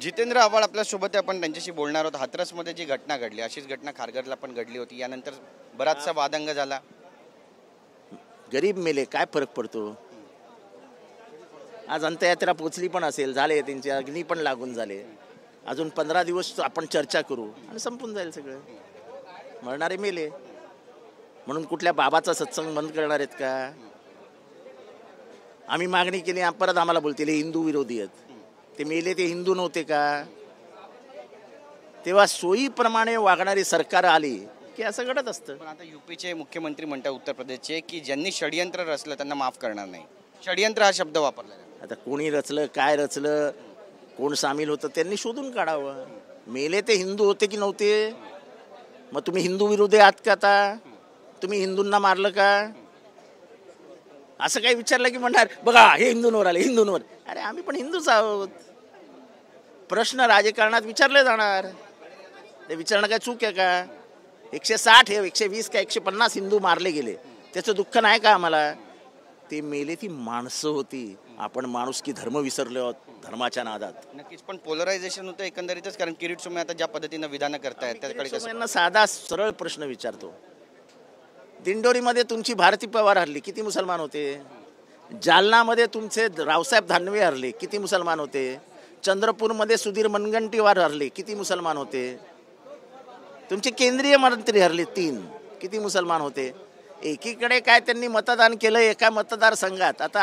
जितेंद्र आव्हाड आपल्यासोबत आहे, आपण त्यांच्याशी बोलणार आहोत. हाथरसमध्ये जी घटना घडली अशीच घटना खारघरला पण घडली होती. यानंतर बराचसा वादंग झाला. गरीब मेले काय फरक पडतो. आज अंत्ययात्रा पोचली पण असेल, झाले त्यांचे अग्नी पण लागून झाले. अजून 15 दिवस आपण चर्चा करू आणि संपून जाईल सगळं. मरणारे मेले म्हणून कुठल्या बाबाचा सत्संग बंद करणार आहेत का? आम्ही मागणी केली, परत आम्हाला बोलतील हिंदू विरोधी आहेत. ते मेले ते हिंदू नव्हते का? तेव्हा सोयीप्रमाणे वागणारी सरकार आली की असं घडत असतं. पण आता यूपीचे मुख्यमंत्री म्हणतात उत्तर प्रदेशचे की ज्यांनी षडयंत्र रचलं त्यांना माफ करणार नाही. षडयंत्र हा शब्द वापरला जातो. आता कोणी रचलं, काय रचलं, कोण सामील होतं त्यांनी शोधून काढावं. मेले ते हिंदू होते की नव्हते? मग तुम्ही हिंदू विरोधी आहात का? आता तुम्ही हिंदूंना मारलं का? असं काही विचारलं की म्हणणार बघा हे हिंदूंवर आले, हिंदूंवर. अरे आम्ही पण हिंदूच आहोत. प्रश्न राजकारणात विचारले जाणार. ते विचारणं काय चूक आहे का? 160 हे 120 का 150 हिंदू मारले गेले, त्याचं दुःख नाही का आम्हाला? ते मेले ती माणसं होती. आपण माणूस की धर्म विसरलो आहोत धर्माच्या नादात. नक्कीच. पण पोलरायझेशन होतं एकंदरीतच, कारण किरीट सोमय्या आता ज्या पद्धतीनं विधानं करतायत त्याकडे कसं? साधा सरळ प्रश्न विचारतो. दिंडोरीमध्ये तुमची भारती पवार हरली, किती मुसलमान होते? जालनामध्ये तुमचे रावसाहेब दानवे हरले, किती मुसलमान होते? चंद्रपूरमध्ये सुधीर मुनगंटीवार हरले, किती मुसलमान होते? तुमचे केंद्रीय मंत्री हरले 3, किती मुसलमान होते? एकीकडे काय त्यांनी मतदान केलं एका मतदारसंघात. आता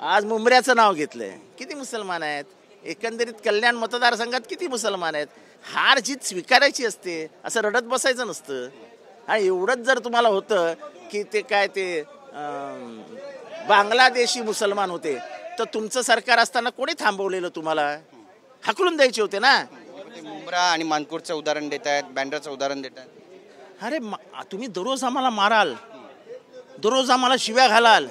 आज मुंबऱ्याचं नाव घेतलंय, किती मुसलमान आहेत? एकंदरीत कल्याण मतदारसंघात किती मुसलमान आहेत? हार जीत स्वीकारायची असते, असं रडत बसायचं नसतं. हा एवढंच जर तुम्हाला होतं की ते काय ते बांगलादेशी मुसलमान होते तर तुमचं सरकार असताना कोणी थांबवलेलं? तुम्हाला हाकलून द्यायचे होते ना. मुंब्रा आणि मानपूरचं उदाहरण देत आहेत, बँड्राचं उदाहरण देत आहेत. अरे तुम्ही दररोज आम्हाला माराल, दररोज आम्हाला शिव्या घालाल,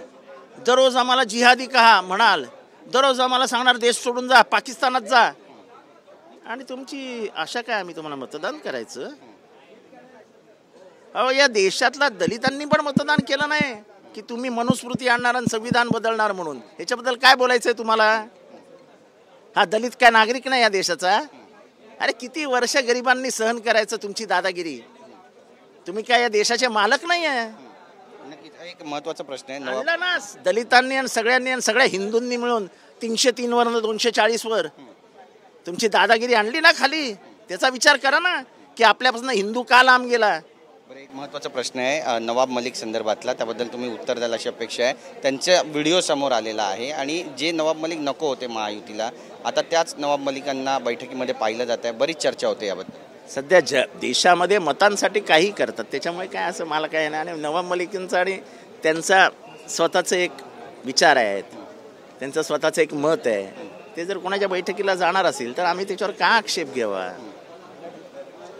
दररोज आम्हाला जिहादी कहा म्हणाल, दररोज आम्हाला सांगणार देश सोडून जा, पाकिस्तानात जा, आणि तुमची आशा काय आम्ही तुम्हाला मतदान करायचं? अहो या देशातल्या दलितांनी पण मतदान केलं नाही की तुम्ही मनुस्मृती आणणार आणि संविधान बदलणार म्हणून. याच्याबद्दल काय बोलायचंय तुम्हाला? हा दलित काय नागरिक नाही या देशाचा? अरे किती वर्ष गरिबांनी सहन करायचं तुमची दादागिरी. तुम्ही काय या देशाचे मालक नाही आहे. एक महत्वाचा प्रश्न आहे ना, दलितांनी आणि सगळ्यांनी आणि सगळ्या हिंदूंनी मिळून 303 वर 240 वर तुमची दादागिरी आणली ना खाली. त्याचा विचार करा ना की आपल्यापासून हिंदू का लांब गेला. एक महत्त्वाचा प्रश्न आहे नवाब मलिक संदर्भातला, त्याबद्दल तुम्ही उत्तर द्याल अशी अपेक्षा आहे. त्यांचा व्हिडिओ समोर आलेला आहे आणि जे नवाब मलिक नको होते महायुतीला, आता त्याच नवाब मलिकांना बैठकीमध्ये पाहिलं जात आहे. बरीच चर्चा होते याबद्दल. सध्या देशामध्ये मतांसाठी काही करतात, त्याच्यामुळे काय असं मला काय नाही. आणि नवाब मलिकांचा आणि त्यांचा स्वतःचं एक विचार आहेत, त्यांचं स्वतःचं एक मत आहे. ते जर कोणाच्या बैठकीला जाणार असेल तर आम्ही त्याच्यावर का आक्षेप घ्यावा?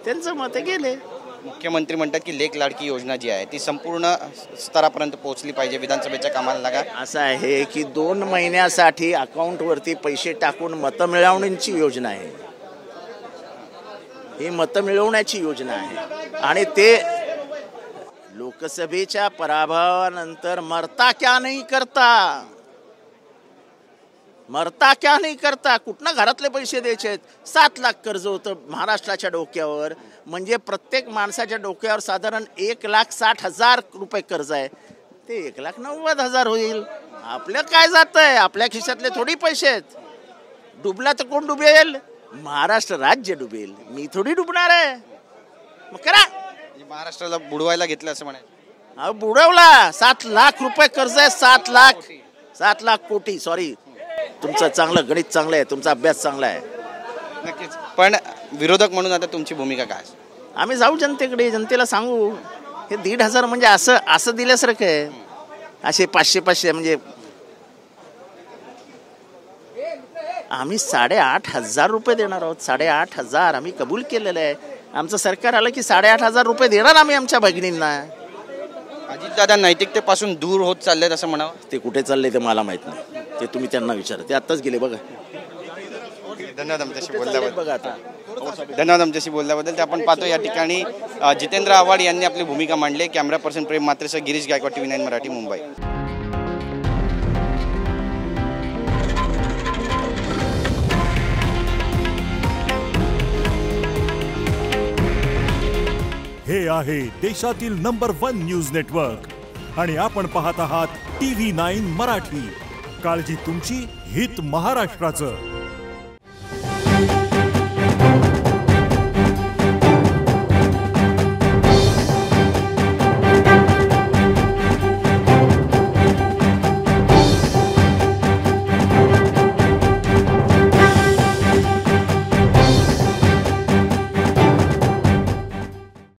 त्यांचं मत गेले. मुख्यमंत्री म्हणतात की लेक लाडकी योजना जी आहे ती संपूर्ण स्तरापर्यंत पोहोचली पाहिजे, विधानसभेच्या कामाला लागा. असं आहे की 2 महिन्यासाठी अकाउंटवरती पैसे टाकून मतं मिळवण्याची योजना आहे. ही मतं मिळवण्याची योजना आहे आणि ते लोकसभेच्या पराभवानंतर मरता क्या नाही करता, मरता क्या नाही करता. कुठनं घरातले पैसे द्यायचे आहेत? 7 लाख कर्ज होतं महाराष्ट्राच्या डोक्यावर. म्हणजे प्रत्येक माणसाच्या डोक्यावर साधारण 1,60,000 रुपये कर्ज आहे. ते 1,90,000 होईल. आपलं काय जात आहे? आपल्या खिशातले थोडी पैसे आहेत. डुबला तर कोण डुबेल? महाराष्ट्र राज्य डुबेल. मी थोडी डुबणार आहे. मग करा. महाराष्ट्राला बुडवायला घेतलं असं म्हणाय. बुडवला. 7 लाख रुपये कर्ज आहे. 7 लाख कोटी. सॉरी, तुमचं चांगलं गणित चांगलं आहे, तुमचा अभ्यास चांगला आहे. नक्कीच. पण विरोधक म्हणून आता तुमची भूमिका काय? आम्ही जाऊ जनतेकडे, जनतेला सांगू हे 1,500 म्हणजे असं दिल्यासारखं आहे. असे 500 म्हणजे आम्ही 8,500 रुपये देणार आहोत. 8,500 आम्ही कबूल केलेलं आहे. आमचं सरकार आलं की 8,500 रुपये देणार आम्ही आमच्या भगिनींना. अजितदादा नैतिकतेपासून दूर होत चाललेत असं म्हणावं. ते कुठे चालले ते मला माहित नाही. ते तुम्ही त्यांना विचारा. ते आत्ताच गेले बघा. धन्यवाद आमच्याशी बोलल्याबद्दल. बघा आता धन्यवाद आमच्याशी बोलल्याबद्दल. ते आपण पाहतो या ठिकाणी जितेंद्र आव्हाड यांनी आपली भूमिका मांडली. कॅमेरा पर्सन प्रेम मात्रेसह गिरीश गायकवाड, TV9 मराठी, मुंबई. हे आहे देशातील नंबर 1 न्यूज नेटवर्क आणि आपण पाहत आहात TV9 मराठी. काळजी तुमची, हित महाराष्ट्राचं.